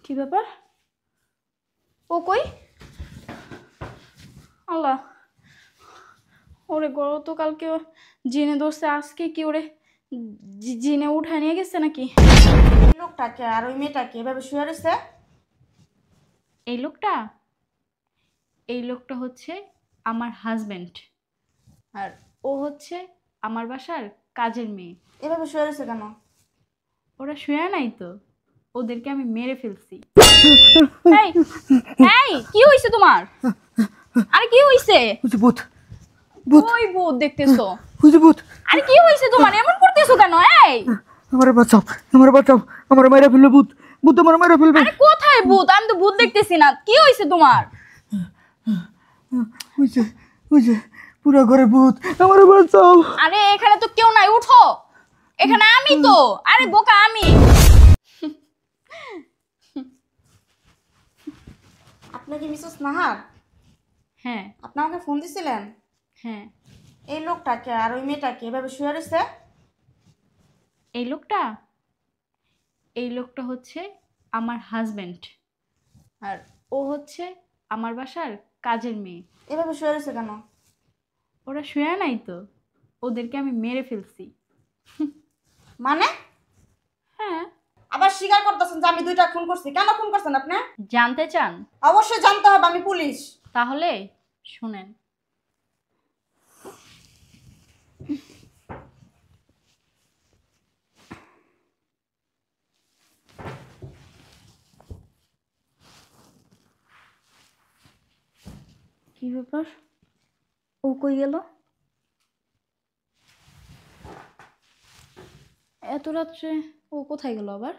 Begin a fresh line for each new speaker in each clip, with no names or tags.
কি ব্যাপার? ও কই? আল্লাহ, ওরে গতকালকে জিনে ধরছে, আজকে কি ওরে জিনে উঠায় নিয়ে গেছে নাকি?
এই লোকটাকে আর ওই মেয়েটাকে এভাবে শুয়ে রয়েছে?
এই লোকটা এই লোকটা হচ্ছে আমার হাজবেন্ড, আর ও হচ্ছে আমার বাসার কাজের মেয়ে।
এভাবে শুয়ে রয়েছে কেন?
ওরা শুয়ে নাই তো, ওদেরকে আমি মেরে ফেলছি। এই এই কি হইছে তোমার? আরে কি হইছে?
ভূত ভূত
ওই ভূত দেখতেছো?
ভূত।
আরে কি হইছে তোমার? এমন করতেছো কেন? এই
আমারে বাঁচাও, আমারে বাঁচাও, আমারে মাইরা ফেলবে ভূত, ভূত আমারে মাইরা ফেলবে।
আরে কোথায় ভূত? আমি তো ভূত দেখতেছি না। কি হইছে তোমার?
বুঝছে বুঝছে, পুরো ঘরে ভূত, আমারে বাঁচাও।
আরে এখানে তো কেউ নাই, উঠো। এখানে আমি তো। আরে বোকা আমি।
আপনি কি মিসেস নাহার?
হ্যাঁ
আপনি আমাকে ফোন দিছিলেন?
হ্যাঁ।
এই লোকটাকে আর ওই মেয়েটাকে এভাবে শুয়ে রয়েছে?
এই লোকটা হচ্ছে আমার হাজবেন্ড, আর ও হচ্ছে আমার বাসার কাজের মেয়ে।
এভাবে শুয়ে রয়েছে কেন?
ওরা শুয়ে নাই তো, ওদেরকে আমি মেরে ফেলছি।
মানে
হ্যাঁ।
আবার স্বীকার করতেছেন যে আমি দুইটা খুন করছি? কেন খুন করছেন আপনি?
জানতে চান?
অবশ্যই জানতে হবে, আমি পুলিশ।
তাহলে শুনেন। কি ব্যাপার? ও কই গেল এত রাত্রে? ও কোথায় গেল আবার?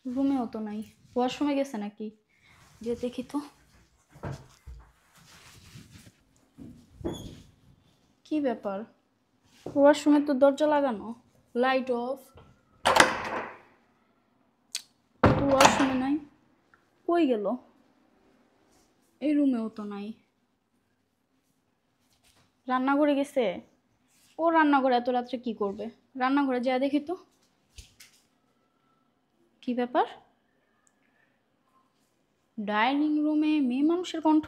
রুমেও তো নাই। ওয়াশরুমে গেছে নাকি? যে দেখি তো। কি ব্যাপার? ওয়াশরুমে তো দরজা লাগানো, লাইট অফ, তো ওয়াশরুমে নাই। কই গেল? এই রুমেও তো নাই। রান্নাঘরে গেছে? ও রান্নাঘরে এত রাত্রে কি করবে? রান্নাঘরে যা দেখি তো। কি ব্যাপার? ডাইনিং রুমে মেয়ে মানুষের কণ্ঠ,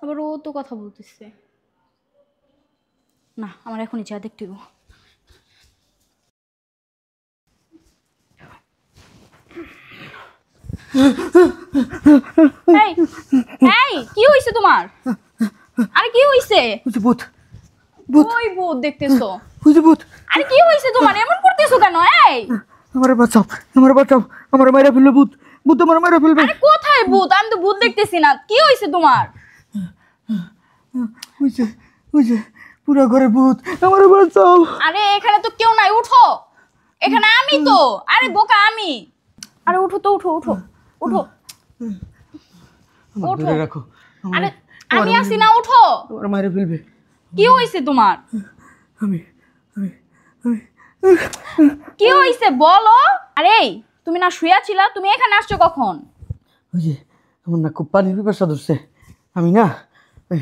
আবার ও তো কথা বলতেছে। না, আমার এখনই যা দেখতে হবে। এই এই কি হইছে তোমার? আরে কি হইছে?
ভূত ভূত
ওই ভূত দেখতেছো?
ভূত।
আরে কি হইছে তোমার? এমন করতেছো কেন? এই
আমারে বাঁচাও, আমারে বাঁচাও, আমারে মাইরা ফেলবে ভূত, ভূত আমারে মাইরা ফেলবে।
আরে কোথায় ভূত? আমি তো ভূত দেখতেছি না। কি হইছে তোমার?
বুঝছে বুঝছে, পুরো ঘরে ভূত, আমারে বাঁচাও।
আরে এখানে তো কেউ নাই, উঠো। এখানে আমি তো। আরে বোকা আমি। আরে উঠো তো, উঠো উঠো উঠো
আমার
উঠো।
ধরে রাখো,
আরে আমি আসি না, উঠো।
আমারে মাইরা ফেলবে।
কি হইছে তোমার?
আমি আমি আমি
কি হইছে বলো? আরে এই, তুমি না শুয়ে ছিলা? তুমি এখানে আসছো কখন?
ওই যে আমার না খুব পানির পিপাসা ধরছে, আমি না ওই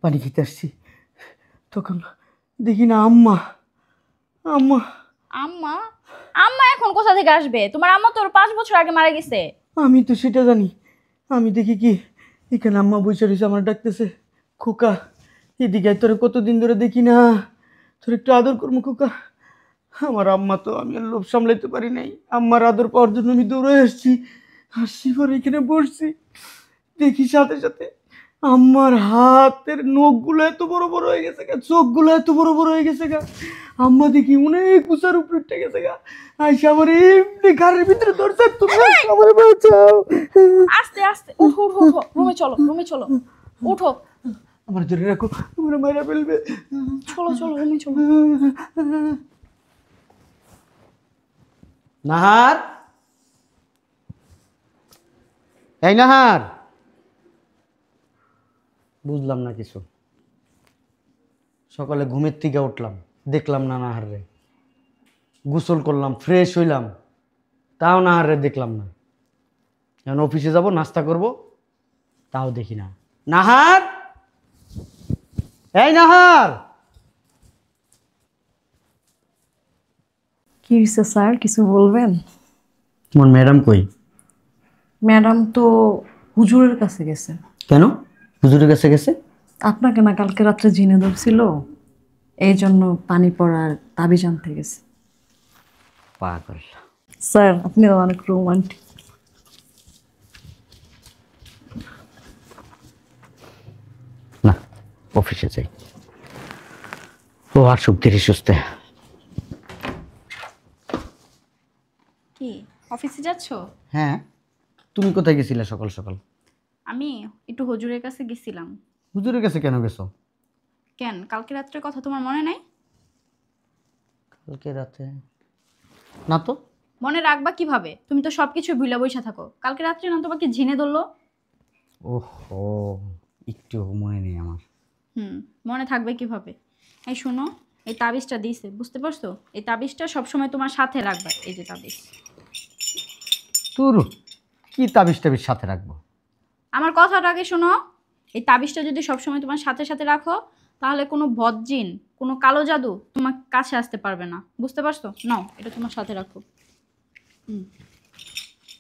পানি খেতে আসছি, তখন দেখি না আম্মা আম্মা।
আম্মা? আম্মা এখন কোথা থেকে আসবে? তোমার আম্মা তো 5 বছর আগে মারা গেছে।
আমি তো সেটা জানি, আমি দেখি কি এখানে আম্মা বসে রয়েছে, আমার ডাকতেছে, খোকা এদিকে আয়, তোরে কতদিন ধরে দেখি না, তোর একটু আদর করবো খোকা। আমার আম্মা তো, আমি আর লোভ সামলাইতে পারি নাই, আম্মার আদর পাওয়ার জন্য আমি দৌড়ে আসছি পরে এখানে বসছি, দেখি সাথে সাথে আম্মার হাতের নখগুলো এত বড় বড় হয়ে গেছে গা, চোখগুলো এত বড় বড় হয়ে গেছে গা, আম্মা দেখি অনেক উঁচার উপরে উঠে গেছে গা, আইসা আমার এমনি ঘরের ভিতরে ধরছে, তুমি আমার বাঁচাও।
আস্তে আস্তে উঠো উঠো উঠো, রুমে চলো, রুমে চলো, উঠো।
আমার ধরে রাখো, আমার মায়েরা ফেলবে।
চলো চলো, রুমে চলো।
নাহার, এই নাহার, বুঝলাম না কিছু, সকালে ঘুমের থেকে উঠলাম, দেখলাম না নাহার রে, গোসল করলাম, ফ্রেশ হইলাম, তাও নাহার রে দেখলাম না, এখন অফিসে যাব নাস্তা করব, তাও দেখি না নাহার। এই নাহার,
কি হয়েছে স্যার, কিছু বলবেন?
তোমার ম্যাডাম কই?
ম্যাডাম তো হুজুরের কাছে গেছে।
কেন হুজুরের কাছে গেছে?
আপনাকে না কালকে রাত্রে জিনে ধরছিল, এই জন্য পানি পড়ার তাবিজ আনতে গেছে।
পাগল।
স্যার আপনি তো অনেক রোমান্টিক।
না, অফিসে যাই। ও আর ধীরে সুস্থে।
কি অফিসে যাচ্ছ?
হ্যাঁ, তুমি কোথায় গেছিলে সকাল সকাল?
আমি একটু হুজুরের কাছে গেছিলাম।
হুজুরের কাছে কেন গেছো?
কেন, কালকে রাত্রের কথা তোমার মনে নাই?
কালকে রাতে না তো।
মনে রাখবা কিভাবে? তুমি তো সবকিছু ভুলে বসে থাকো। কালকে রাত্রে না তোমাকে ঝিনে ধরলো।
ওহো, একটু মনে নেই আমার।
মনে থাকবে কিভাবে? এই শোনো, এই তাবিজটা দিয়েছে, বুঝতে পারছো? এই তাবিজটা সবসময় তোমার সাথে রাখবে। এই যে তাবিজ।
তোর কি তাবিজ টাবিজ সাথে রাখবো?
আমার কথাটা আগে শোনো। এই তাবিজটা যদি সবসময় তোমার সাথে সাথে রাখো, তাহলে কোনো বদজিন, কোনো কালো জাদু তোমার কাছে আসতে পারবে না। বুঝতে পারছো? নাও, এটা তোমার সাথে রাখো।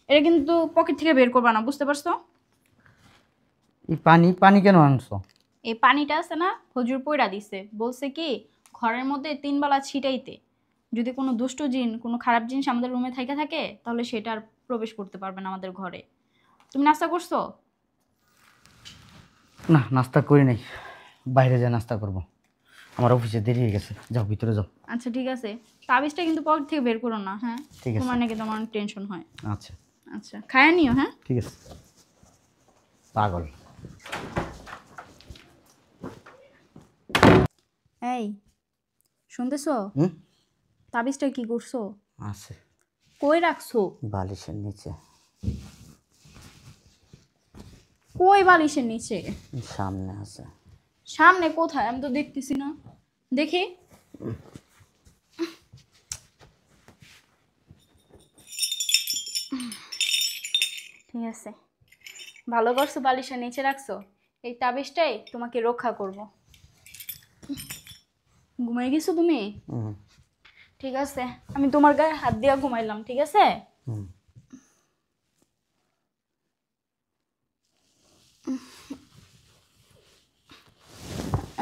এটা কিন্তু পকেট থেকে বের করবা না, বুঝতে পারছো?
এই পানি পানি কেন আনছো?
এই পানিটা আছে না, হুজুর পয়রা দিছে, বলছে কি ঘরের মধ্যে 3 বেলা ছিটাইতে। যদি কোনো দুষ্ট জিন, কোনো খারাপ জিনিস আমাদের রুমে থাইকা থাকে, তাহলে সেটা আর প্রবেশ করতে পারবে না আমাদের ঘরে। তুমি নাস্তা করছো?
না, নাস্তা করি নাই। বাইরে যা নাস্তা করব। আমার অফিসে দেরি হয়ে গেছে, যাও ভিতরে যাও।
আচ্ছা ঠিক আছে, তাবিজটা কিন্তু পকেট থেকে বের করো না, হ্যাঁ?
ঠিক আছে।
তোমার নাকি তোমার অনেক টেনশন হয়।
আচ্ছা
আচ্ছা, খায়া নিও, হ্যাঁ?
ঠিক আছে। পাগল।
এই শুনতেছো?
হুম,
তাবিজটা কি করছো?
আছে
কই রাখছো?
বালিশের নিচে।
কই বালিশের নিচে?
সামনে আছে।
সামনে কোথায়? আমি তো দেখতেছি না। দেখি। ঠিক আছে, ভালো করছো বালিশের নিচে রাখছো। এই তাবিজটাই তোমাকে রক্ষা করব। ঘুমাই গেছো তুমি?
হুম
ঠিক আছে, আমি তোমার গায়ে হাত দিয়া ঘুমাইলাম, ঠিক আছে?
হুম।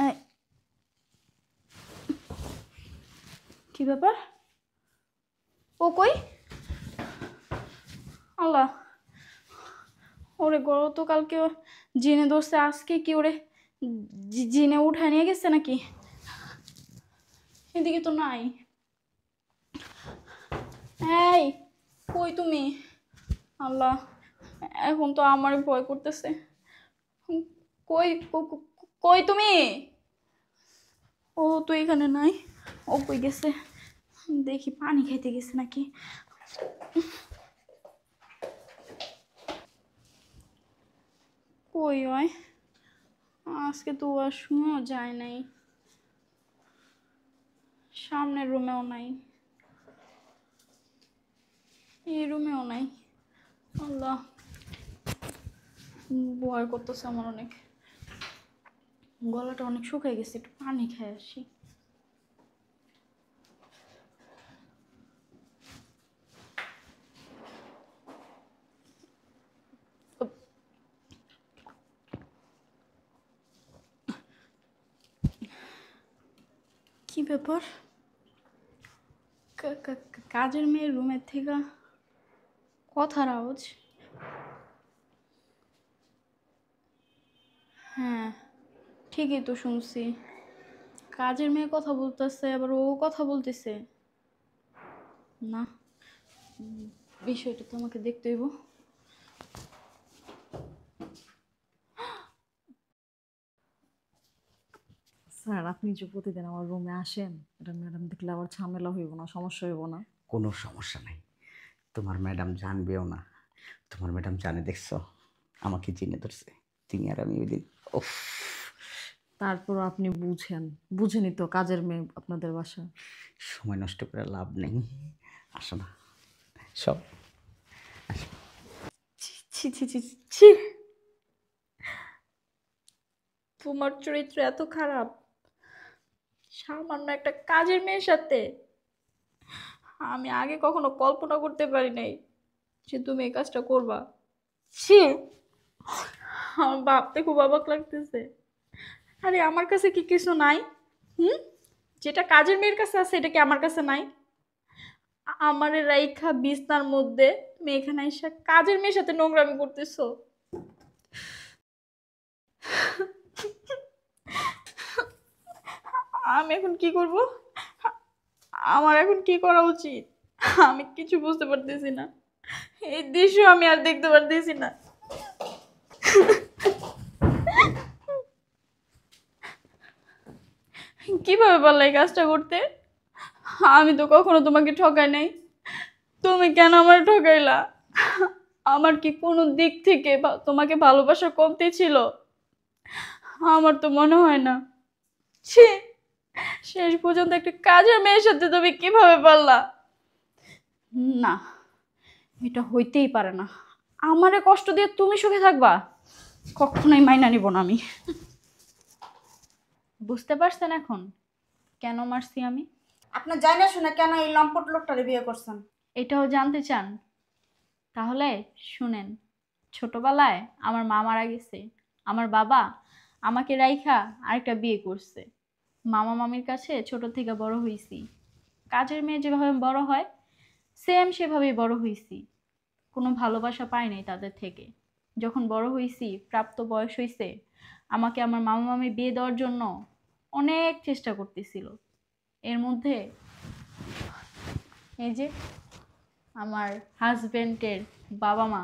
এই, কি ব্যাপার? ও কই? আল্লাহ, ওরে গতকালকে জিনে ধরছে, আজকে কি ওরে জিনে উঠায় নিয়ে গেছে নাকি? এদিকে তো নাই। এই কই তুমি? আল্লাহ, এখন তো আমার ভয় করতেছে। কই কই তুমি? ও তো এখানে নাই। ও কই গেছে? দেখি পানি খাইতে গেছে নাকি। কই হয়? আজকে তো আর শুনো যায় নাই। সামনের রুমেও নাই, এই রুমেও নাই। আল্লাহ, ভয় করতেছে আমার অনেক। গলাটা অনেক শুকিয়ে গেছে, একটু পানি খেয়ে আসি। কি ব্যাপার? কাজের মেয়ের রুমের থেকে কথার আওয়াজ। হ্যাঁ, ঠিকই তো শুনছি। কাজের মেয়ে কথা বলতেছে, আবার ও কথা বলতেছে। না, বিষয়টা তো আমাকে দেখতে হইব।
স্যার আপনি যে প্রতিদিন আমার রুমে আসেন, এটা ম্যাডাম দেখলে আবার ঝামেলা হইব না, সমস্যা হইব না?
কোনো সমস্যা নাই, তোমার ম্যাডাম জানবেও না। তোমার ম্যাডাম জানে দেখছো আমাকে চিনে ধরছে। তুমি আর আমি ওই দিন, ওফ।
তারপর আপনি বুঝেন, বুঝেনি তো কাজের মেয়ে আপনাদের বাসা।
সময় নষ্ট করে লাভ নেই, আসো না সব।
ছি ছি ছি ছি ছি। তোমার চরিত্র এত খারাপ, সামান্য একটা কাজের মেয়ের সাথে। আমি আগে কখনো কল্পনা করতে পারি নাই যে তুমি এই কাজটা করবা। ছি, আমার ভাবতে খুব অবাক লাগতেছে। আরে আমার কাছে কি কিছু নাই? হুম, যেটা কাজের মেয়ের কাছে আছে এটা কি আমার কাছে নাই? আমার রাইখা বিছনার মধ্যে তুমি এখানে এসে কাজের মেয়ের সাথে নোংরামি করতেছো। আমি এখন কি করব? আমার এখন কি করা উচিত? আমি কিছু বুঝতে পারতেছি না। এই দৃশ্য আমি আর দেখতে পারতেছি না। কিভাবে পারলে এই কাজটা করতে? আমি তো কখনো তোমাকে ঠকাই নাই, তুমি কেন আমার ঠকাইলা? আমার কি কোনো দিক থেকে তোমাকে ভালোবাসার কমতি ছিল? আমার তো মনে হয় না। ছি, শেষ পর্যন্ত একটা কাজের মেয়ের সাথে তুমি কিভাবে পারলা? না, এটা হইতেই পারে না। আমারে কষ্ট দিয়ে তুমি সুখে থাকবা? কখনোই মাইনা নিব না আমি। বুঝতে পারছেন এখন কেন মারছি আমি?
আপনি জানি না শুনে কেন এই লম্পট লোকটারে বিয়ে করছেন?
এটাও জানতে চান? তাহলে শুনেন, ছোটবেলায় আমার মা মারা গেছে। আমার বাবা আমাকে রাইখা আরেকটা বিয়ে করছে। মামা মামির কাছে ছোট থেকে বড় হইছি। কাজের মেয়ে যেভাবে বড় হয় সেম সেভাবেই বড় হইছি। কোনো ভালোবাসা পাই নাই তাদের থেকে। যখন বড় হইছি, প্রাপ্ত বয়স হইছে, আমাকে আমার মামা মামি বিয়ে দেওয়ার জন্য অনেক চেষ্টা করতেছিল। এর মধ্যে এই যে আমার হাজবেন্ডের বাবা মা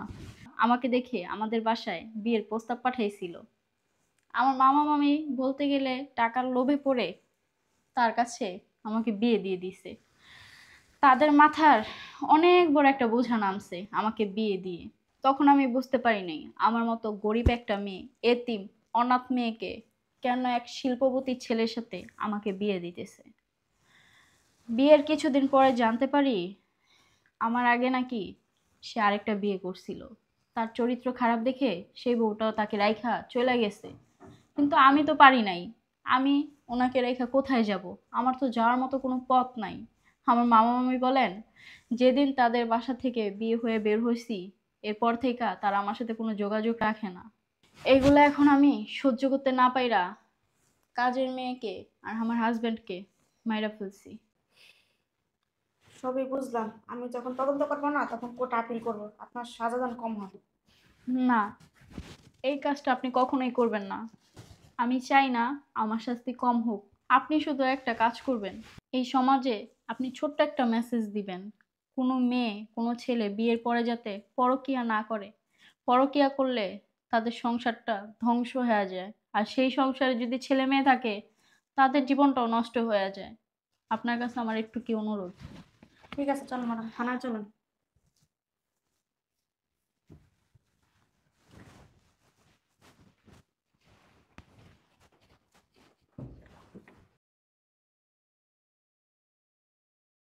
আমাকে দেখে আমাদের বাসায় বিয়ের প্রস্তাব পাঠাইছিল। আমার মামা মামি বলতে গেলে টাকার লোভে পড়ে তার কাছে আমাকে বিয়ে দিয়ে দিছে। তাদের মাথার অনেক বড় একটা বোঝা নামছে আমাকে বিয়ে দিয়ে। তখন আমি বুঝতে পারি নাই আমার মতো গরিব একটা মেয়ে, এতিম অনাথ মেয়েকে কেন এক শিল্পপতি ছেলের সাথে আমাকে বিয়ে দিতেছে। বিয়ের কিছুদিন পরে জানতে পারি আমার আগে নাকি সে আরেকটা বিয়ে করছিল। তার চরিত্র খারাপ দেখে সেই বউটাও তাকে রাইখা চলে গেছে। কিন্তু আমি তো পারি নাই। আমি ওনাকে রাইখা কোথায় যাব? আমার তো যাওয়ার মতো কোনো পথ নাই। আমার মামা মামি বলেন, যেদিন তাদের বাসা থেকে বিয়ে হয়ে বের হয়েছি এরপর থেকে তারা আমার সাথে কোনো যোগাযোগ রাখে না। এইগুলো এখন আমি সহ্য করতে না পাইরা কাজের মেয়েকে আর আমার হাজবেন্ডকে মাইরা ফেলছি।
সবই বুঝলাম, আমি যখন তদন্ত করবো না তখন কোর্টে আপিল করবো, আপনার সাজা দান কম হবে।
না, এই কাজটা আপনি কখনোই করবেন না। আমি চাই না আমার শাস্তি কম হোক। আপনি শুধু একটা কাজ করবেন, এই সমাজে আপনি ছোট্ট একটা মেসেজ দিবেন, কোনো মেয়ে কোনো ছেলে বিয়ের পরে যাতে পরকীয়া না করে। পরকীয়া করলে তাদের সংসারটা ধ্বংস হয়ে যায়, আর সেই সংসারে যদি ছেলে মেয়ে থাকে তাদের জীবনটাও নষ্ট হয়ে যায়। আপনার কাছে আমার একটু কি অনুরোধ।
ঠিক আছে, চলো ম্যাডাম, থানায় চলুন।